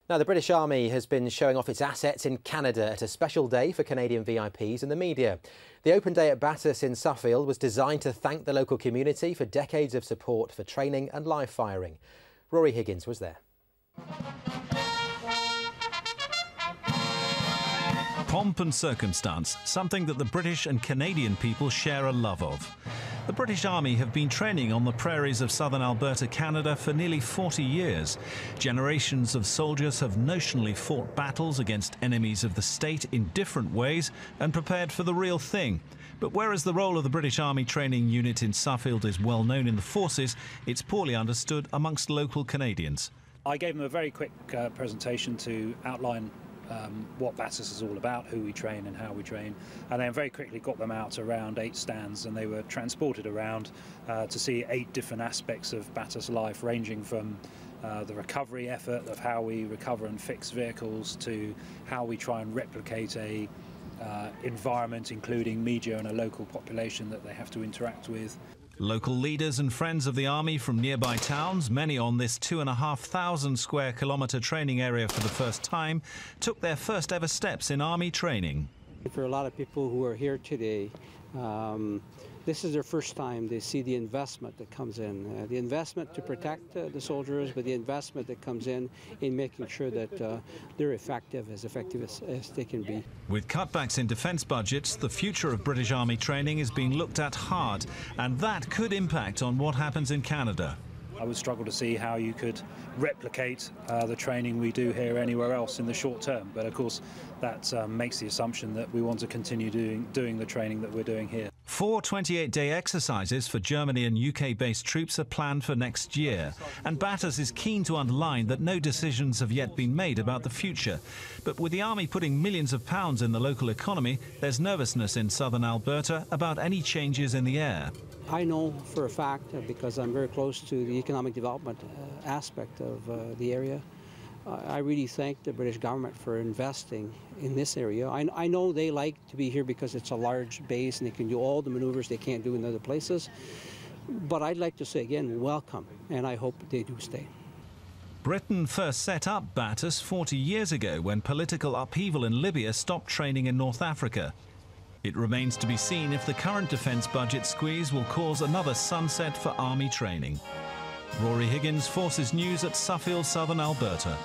Now, the British Army has been showing off its assets in Canada at a special day for Canadian VIPs and the media. The open day at BATUS in Suffield was designed to thank the local community for decades of support for training and live firing. Rory Higgins was there. Pomp and circumstance, something that the British and Canadian people share a love of. The British Army have been training on the prairies of southern Alberta, Canada for nearly 40 years. Generations of soldiers have notionally fought battles against enemies of the state in different ways and prepared for the real thing. But whereas the role of the British Army training unit in Suffield is well known in the forces, it's poorly understood amongst local Canadians. I gave them a very quick presentation to outline what BATUS is all about, who we train and how we train, and then very quickly got them out around 8 stands, and they were transported around to see 8 different aspects of BATUS life, ranging from the recovery effort of how we recover and fix vehicles to how we try and replicate a environment including media and a local population that they have to interact with. Local leaders and friends of the Army from nearby towns, many on this 2,500 square kilometre training area for the first time, took their first ever steps in Army training. For a lot of people who are here today, this is their first time they see the investment that comes in. The investment to protect the soldiers, but the investment that comes in making sure that they're effective as they can be. With cutbacks in defence budgets, the future of British Army training is being looked at hard, and that could impact on what happens in Canada. I would struggle to see how you could replicate the training we do here anywhere else in the short term. But of course, that makes the assumption that we want to continue doing the training that we're doing here. 4 28-day exercises for Germany and UK-based troops are planned for next year. And BATUS is keen to underline that no decisions have yet been made about the future. But with the Army putting millions of pounds in the local economy, there's nervousness in southern Alberta about any changes in the air. I know for a fact, because I'm very close to the economic development aspect of the area, I really thank the British government for investing in this area. I know they like to be here because it's a large base and they can do all the maneuvers they can't do in other places. But I'd like to say again, welcome, and I hope they do stay. Britain first set up BATUS 40 years ago when political upheaval in Libya stopped training in North Africa. It remains to be seen if the current defence budget squeeze will cause another sunset for Army training. Rory Higgins, Forces News at Suffield, southern Alberta.